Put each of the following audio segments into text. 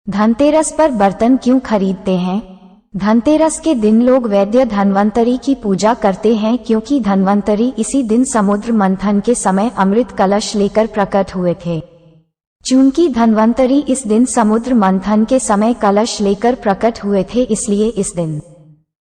धनतेरस पर बर्तन क्यों खरीदते हैं? धनतेरस के दिन लोग वैद्य धन्वंतरी की पूजा करते हैं क्योंकि धन्वंतरी इसी दिन समुद्र मंथन के समय अमृत कलश लेकर प्रकट हुए थे। चूंकि धन्वंतरी इस दिन समुद्र मंथन के समय कलश लेकर प्रकट हुए थे, इसलिए इस दिन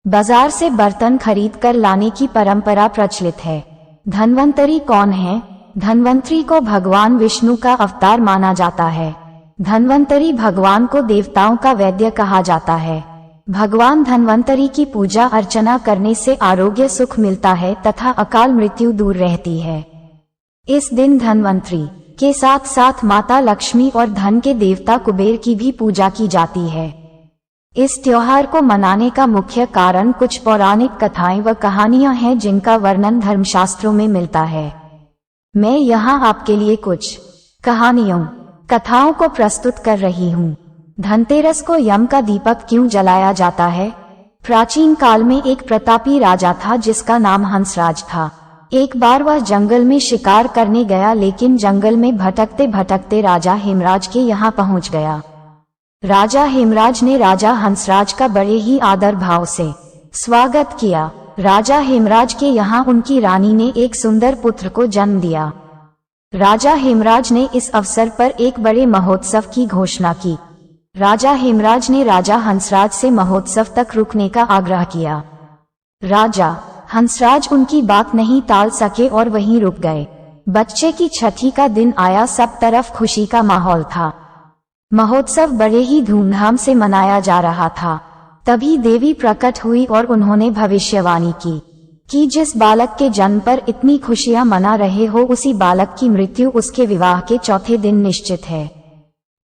बाजार से बर्तन खरीद कर लाने की परंपरा प्रचलित है। धन्वंतरी कौन है? धन्वंतरी को भगवान विष्णु का अवतार माना जाता है। धन्वंतरी भगवान को देवताओं का वैद्य कहा जाता है। भगवान धन्वंतरी की पूजा अर्चना करने से आरोग्य सुख मिलता है तथा अकाल मृत्यु दूर रहती है। इस दिन धन्वंतरी के साथ साथ माता लक्ष्मी और धन के देवता कुबेर की भी पूजा की जाती है। इस त्योहार को मनाने का मुख्य कारण कुछ पौराणिक कथाएं व कहानियां हैं जिनका वर्णन धर्मशास्त्रों में मिलता है। मैं यहाँ आपके लिए कुछ कथाओं को प्रस्तुत कर रही हूँ। धनतेरस को यम का दीपक क्यों जलाया जाता है? प्राचीन काल में एक प्रतापी राजा था जिसका नाम हंसराज था। एक बार वह जंगल में शिकार करने गया, लेकिन जंगल में भटकते भटकते राजा हेमराज के यहाँ पहुँच गया। राजा हेमराज ने राजा हंसराज का बड़े ही आदर भाव से स्वागत किया। राजा हेमराज के यहाँ उनकी रानी ने एक सुंदर पुत्र को जन्म दिया। राजा हेमराज ने इस अवसर पर एक बड़े महोत्सव की घोषणा की। राजा हेमराज ने राजा हंसराज से महोत्सव तक रुकने का आग्रह किया। राजा हंसराज उनकी बात नहीं टाल सके और वहीं रुक गए। बच्चे की छठी का दिन आया, सब तरफ खुशी का माहौल था। महोत्सव बड़े ही धूमधाम से मनाया जा रहा था। तभी देवी प्रकट हुई और उन्होंने भविष्यवाणी की कि जिस बालक के जन्म पर इतनी खुशियां मना रहे हो, उसी बालक की मृत्यु उसके विवाह के चौथे दिन निश्चित है।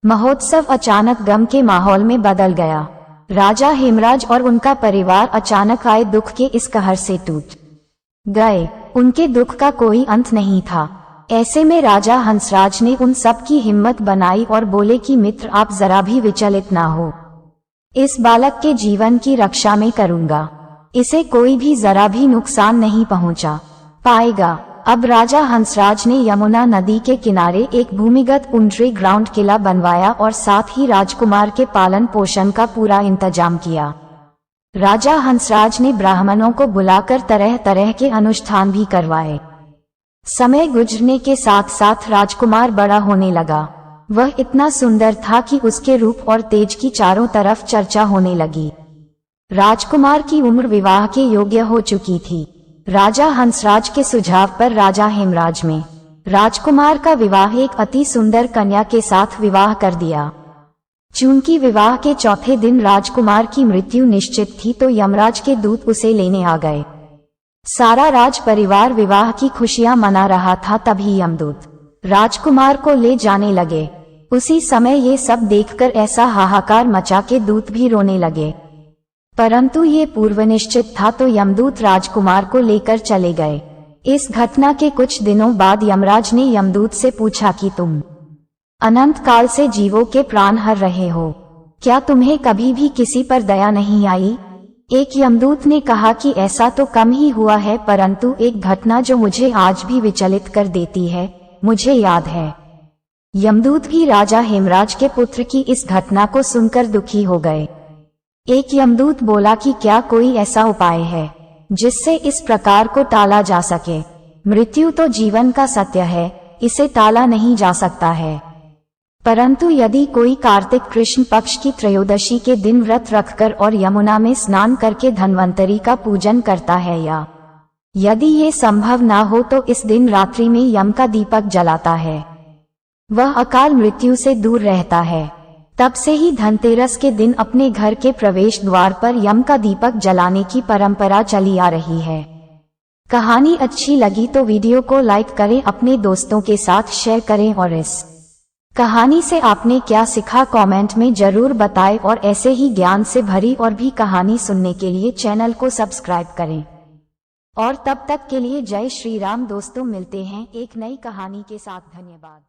महोत्सव अचानक गम के माहौल में बदल गया। राजा हेमराज और उनका परिवार अचानक आए दुख के इस कहर से टूट गए। उनके दुख का कोई अंत नहीं था। ऐसे में राजा हंसराज ने उन सब की हिम्मत बनाई और बोले कि मित्र, आप जरा भी विचलित ना हो। इस बालक के जीवन की रक्षा में करूंगा। इसे कोई भी जरा भी नुकसान नहीं पहुंचा पाएगा। अब राजा हंसराज ने यमुना नदी के किनारे एक भूमिगत अंडरग्राउंड किला बनवाया और साथ ही राजकुमार के पालन पोषण का पूरा इंतजाम किया। राजा हंसराज ने ब्राह्मणों को बुलाकर तरह तरह के अनुष्ठान भी करवाए। समय गुजरने के साथ साथ राजकुमार बड़ा होने लगा। वह इतना सुंदर था कि उसके रूप और तेज की चारों तरफ चर्चा होने लगी। राजकुमार की उम्र विवाह के योग्य हो चुकी थी। राजा हंसराज के सुझाव पर राजा हेमराज में राजकुमार का विवाह एक अति सुंदर कन्या के साथ विवाह कर दिया। चूंकि विवाह के चौथे दिन राजकुमार की मृत्यु निश्चित थी, तो यमराज के दूत उसे लेने आ गए। सारा राज परिवार विवाह की खुशियां मना रहा था। तभी यमदूत राजकुमार को ले जाने लगे। उसी समय ये सब देखकर ऐसा हाहाकार मचा के दूत भी रोने लगे। परंतु ये पूर्व निश्चित था, तो यमदूत राजकुमार को लेकर चले गए। इस घटना के कुछ दिनों बाद यमराज ने यमदूत से पूछा कि तुम अनंत काल से जीवों के प्राण हर रहे हो, क्या तुम्हें कभी भी किसी पर दया नहीं आई? एक यमदूत ने कहा कि ऐसा तो कम ही हुआ है, परंतु एक घटना जो मुझे आज भी विचलित कर देती है, मुझे याद है। यमदूत भी राजा हेमराज के पुत्र की इस घटना को सुनकर दुखी हो गए। एक यमदूत बोला कि क्या कोई ऐसा उपाय है जिससे इस प्रकार को टाला जा सके? मृत्यु तो जीवन का सत्य है, इसे टाला नहीं जा सकता है। परंतु यदि कोई कार्तिक कृष्ण पक्ष की त्रयोदशी के दिन व्रत रखकर और यमुना में स्नान करके धन्वंतरी का पूजन करता है, या यदि ये संभव ना हो तो इस दिन रात्रि में यम का दीपक जलाता है, वह अकाल मृत्यु से दूर रहता है। तब से ही धनतेरस के दिन अपने घर के प्रवेश द्वार पर यम का दीपक जलाने की परंपरा चली आ रही है। कहानी अच्छी लगी तो वीडियो को लाइक करें, अपने दोस्तों के साथ शेयर करें और इस कहानी से आपने क्या सीखा कमेंट में जरूर बताएं। और ऐसे ही ज्ञान से भरी और भी कहानी सुनने के लिए चैनल को सब्सक्राइब करें। और तब तक के लिए जय श्री राम दोस्तों, मिलते हैं एक नई कहानी के साथ। धन्यवाद।